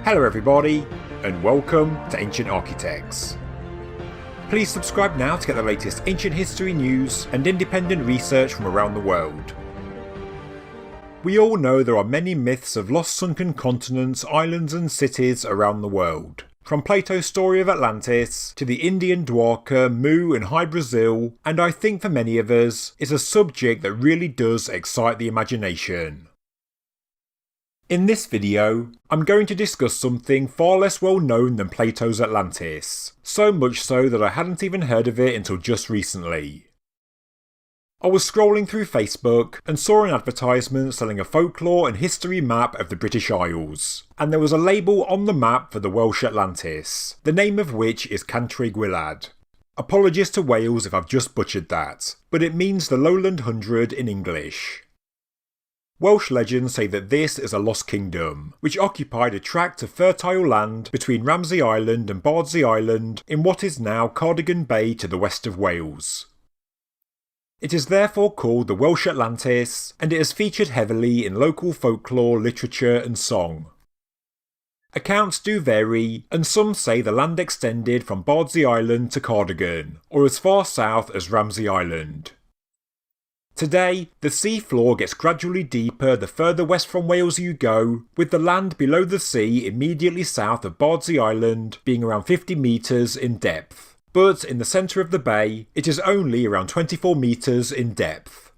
Hello everybody, and welcome to Ancient Architects. Please subscribe now to get the latest ancient history news and independent research from around the world. We all know there are many myths of lost sunken continents, islands and cities around the world. From Plato's story of Atlantis, to the Indian Dwarka, Mu and High Brasil, and I think for many of us, it's a subject that really does excite the imagination. In this video, I'm going to discuss something far less well known than Plato's Atlantis, so much so that I hadn't even heard of it until just recently. I was scrolling through Facebook and saw an advertisement selling a folklore and history map of the British Isles, and there was a label on the map for the Welsh Atlantis, the name of which is Cantre'r Gwaeload. Apologies to Wales if I've just butchered that, but it means the Lowland Hundred in English. Welsh legends say that this is a lost kingdom, which occupied a tract of fertile land between Ramsay Island and Bardsey Island in what is now Cardigan Bay to the west of Wales. It is therefore called the Welsh Atlantis, and it has featured heavily in local folklore, literature and song. Accounts do vary, and some say the land extended from Bardsey Island to Cardigan, or as far south as Ramsay Island. Today, the sea floor gets gradually deeper the further west from Wales you go, with the land below the sea immediately south of Bardsey Island being around 50 metres in depth, but in the centre of the bay, it is only around 24 metres in depth.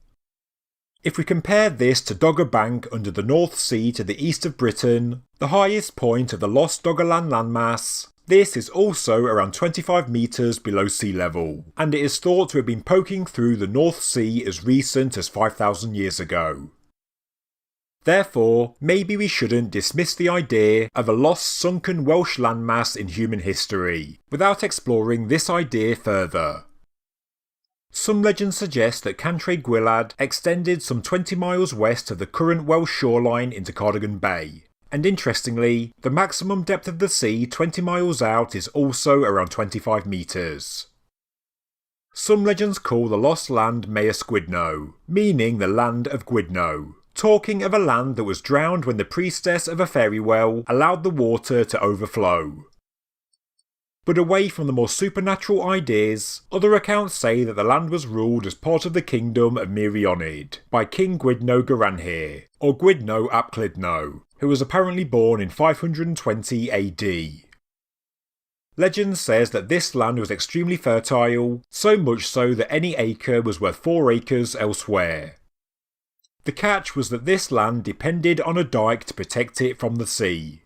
If we compare this to Dogger Bank under the North Sea to the east of Britain, the highest point of the lost Doggerland landmass, this is also around 25 metres below sea level, and it is thought to have been poking through the North Sea as recent as 5,000 years ago. Therefore, maybe we shouldn't dismiss the idea of a lost sunken Welsh landmass in human history, without exploring this idea further. Some legends suggest that Cantre'r Gwaeload extended some 20 miles west of the current Welsh shoreline into Cardigan Bay. And interestingly, the maximum depth of the sea 20 miles out is also around 25 metres. Some legends call the lost land Mea Sgwydno, meaning the land of Gwydno, talking of a land that was drowned when the priestess of a fairy well allowed the water to overflow. But away from the more supernatural ideas, other accounts say that the land was ruled as part of the kingdom of Meirionnydd by King Gwydno Garanhir, or Gwydno ap Clydno, who was apparently born in 520 AD. Legend says that this land was extremely fertile, so much so that any acre was worth 4 acres elsewhere. The catch was that this land depended on a dike to protect it from the sea.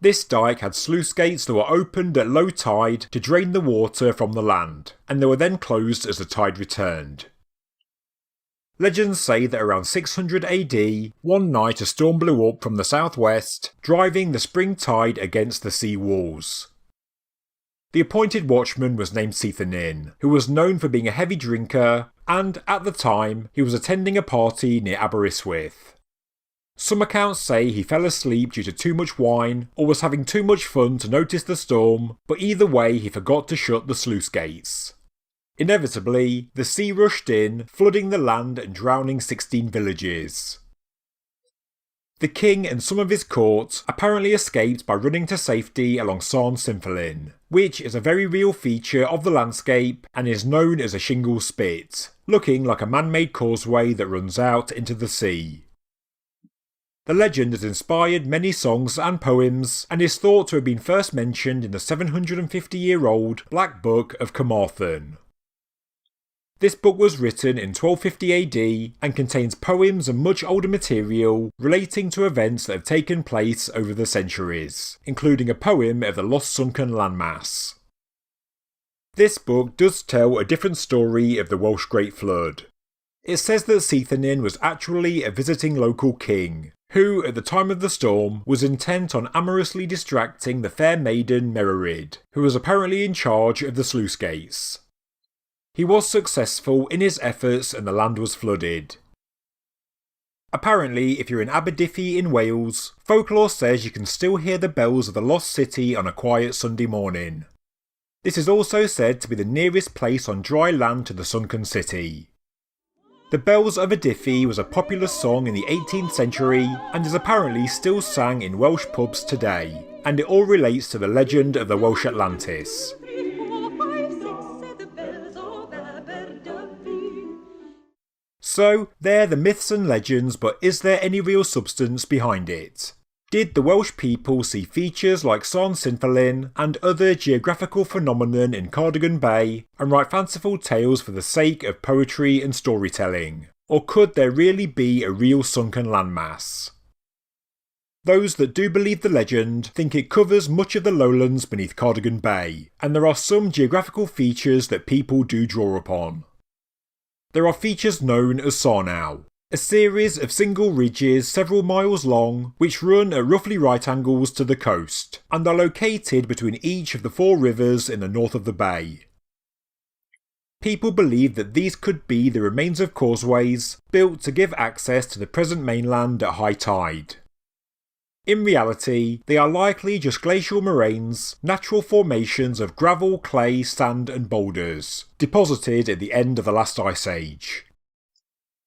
This dike had sluice gates that were opened at low tide to drain the water from the land, and they were then closed as the tide returned. Legends say that around 600 AD, one night a storm blew up from the southwest, driving the spring tide against the sea walls. The appointed watchman was named Seithanin, who was known for being a heavy drinker, and at the time he was attending a party near Aberystwyth. Some accounts say he fell asleep due to too much wine, or was having too much fun to notice the storm, but either way he forgot to shut the sluice gates. Inevitably, the sea rushed in, flooding the land and drowning 16 villages. The king and some of his court apparently escaped by running to safety along Sarn Sinfellin, which is a very real feature of the landscape and is known as a shingle spit, looking like a man-made causeway that runs out into the sea. The legend has inspired many songs and poems, and is thought to have been first mentioned in the 750-year-old Black Book of Carmarthen. This book was written in 1250 AD and contains poems and much older material relating to events that have taken place over the centuries, including a poem of the lost sunken landmass. This book does tell a different story of the Welsh Great Flood. It says that Seithanin was actually a visiting local king, who, at the time of the storm, was intent on amorously distracting the fair maiden Mererid, who was apparently in charge of the sluice gates. He was successful in his efforts and the land was flooded. Apparently, if you're in Aberdyfi in Wales, folklore says you can still hear the bells of the lost city on a quiet Sunday morning. This is also said to be the nearest place on dry land to the sunken city. The Bells of Aberdyfi was a popular song in the 18th century and is apparently still sang in Welsh pubs today, and it all relates to the legend of the Welsh Atlantis. So, they're the myths and legends, but is there any real substance behind it? Did the Welsh people see features like San Synffelyn and other geographical phenomenon in Cardigan Bay and write fanciful tales for the sake of poetry and storytelling? Or could there really be a real sunken landmass? Those that do believe the legend think it covers much of the lowlands beneath Cardigan Bay, and there are some geographical features that people do draw upon. There are features known as sarnau, a series of single ridges several miles long which run at roughly right angles to the coast, and are located between each of the 4 rivers in the north of the bay. People believe that these could be the remains of causeways built to give access to the present mainland at high tide. In reality, they are likely just glacial moraines, natural formations of gravel, clay, sand and boulders, deposited at the end of the last ice age.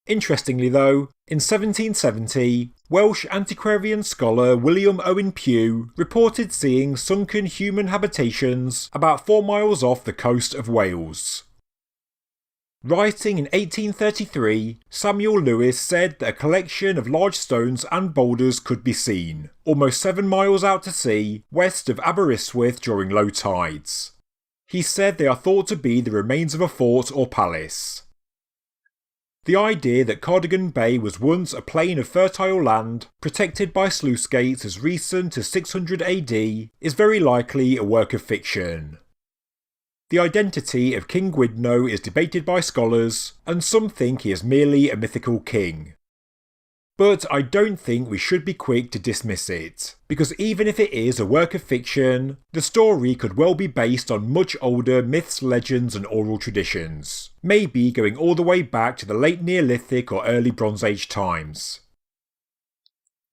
Interestingly though, in 1770, Welsh antiquarian scholar William Owen Pugh reported seeing sunken human habitations about 4 miles off the coast of Wales. Writing in 1833, Samuel Lewis said that a collection of large stones and boulders could be seen, almost 7 miles out to sea, west of Aberystwyth during low tides. He said they are thought to be the remains of a fort or palace. The idea that Cardigan Bay was once a plain of fertile land, protected by sluice gates as recent as 600 AD, is very likely a work of fiction. The identity of King Gwydno is debated by scholars, and some think he is merely a mythical king. But I don't think we should be quick to dismiss it, because even if it is a work of fiction, the story could well be based on much older myths, legends and oral traditions, maybe going all the way back to the late Neolithic or early Bronze Age times.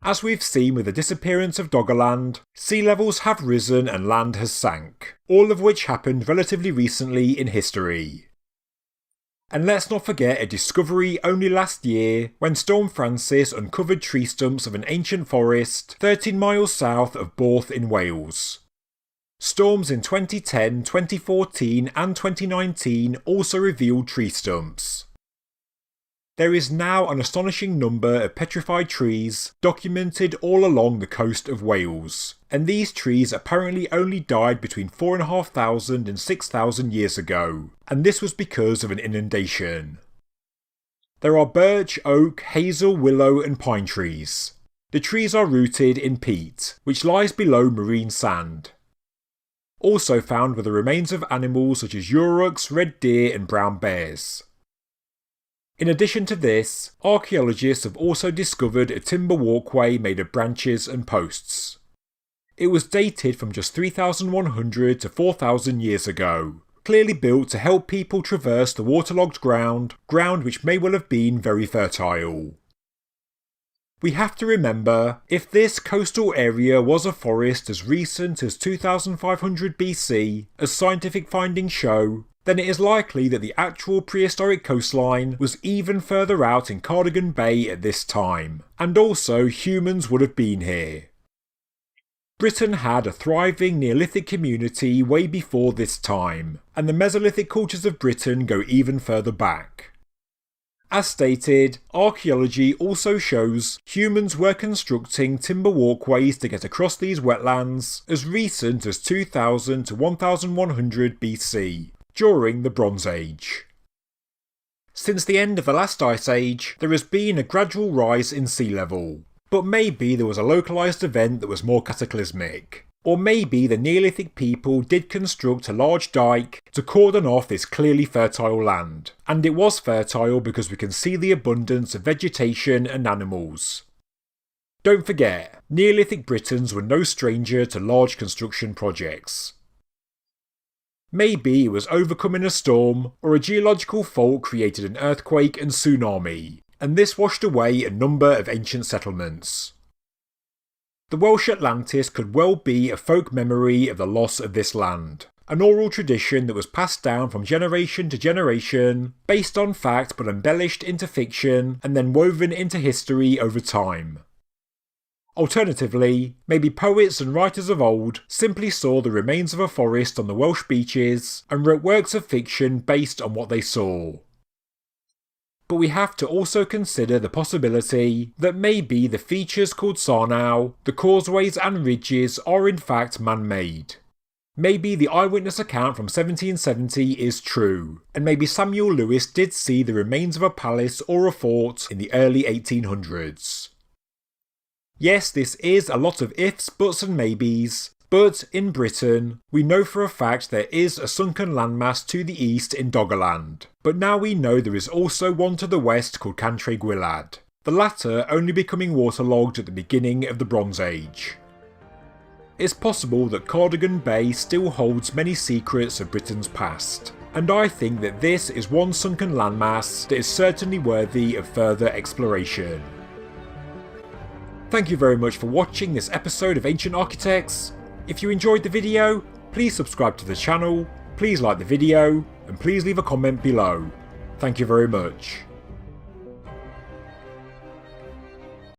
As we've seen with the disappearance of Doggerland, sea levels have risen and land has sank, all of which happened relatively recently in history. And let's not forget a discovery only last year when Storm Francis uncovered tree stumps of an ancient forest 13 miles south of Borth in Wales. Storms in 2010, 2014 and 2019 also revealed tree stumps. There is now an astonishing number of petrified trees documented all along the coast of Wales, and these trees apparently only died between 4,500 and 6,000 years ago, and this was because of an inundation. There are birch, oak, hazel, willow and pine trees. The trees are rooted in peat, which lies below marine sand. Also found were the remains of animals such as uruks, red deer and brown bears. In addition to this, archaeologists have also discovered a timber walkway made of branches and posts. It was dated from just 3,100 to 4,000 years ago, clearly built to help people traverse the waterlogged ground which may well have been very fertile. We have to remember, if this coastal area was a forest as recent as 2500 BC, as scientific findings show, then it is likely that the actual prehistoric coastline was even further out in Cardigan Bay at this time, and also humans would have been here. Britain had a thriving Neolithic community way before this time, and the Mesolithic cultures of Britain go even further back. As stated, archaeology also shows humans were constructing timber walkways to get across these wetlands as recent as 2000 to 1100 BC. During the Bronze Age. Since the end of the last ice age, there has been a gradual rise in sea level, but maybe there was a localised event that was more cataclysmic. Or maybe the Neolithic people did construct a large dike to cordon off this clearly fertile land, and it was fertile because we can see the abundance of vegetation and animals. Don't forget, Neolithic Britons were no stranger to large construction projects. Maybe it was overcoming a storm, or a geological fault created an earthquake and tsunami, and this washed away a number of ancient settlements. The Welsh Atlantis could well be a folk memory of the loss of this land, an oral tradition that was passed down from generation to generation, based on fact but embellished into fiction and then woven into history over time. Alternatively, maybe poets and writers of old simply saw the remains of a forest on the Welsh beaches and wrote works of fiction based on what they saw. But we have to also consider the possibility that maybe the features called Sarnau, the causeways and ridges are in fact man-made. Maybe the eyewitness account from 1770 is true, and maybe Samuel Lewis did see the remains of a palace or a fort in the early 1800s. Yes, this is a lot of ifs, buts and maybes, but in Britain, we know for a fact there is a sunken landmass to the east in Doggerland, but now we know there is also one to the west called Cantre'r Gwaeload, the latter only becoming waterlogged at the beginning of the Bronze Age. It's possible that Cardigan Bay still holds many secrets of Britain's past, and I think that this is one sunken landmass that is certainly worthy of further exploration. Thank you very much for watching this episode of Ancient Architects. If you enjoyed the video, please subscribe to the channel, please like the video, and please leave a comment below. Thank you very much.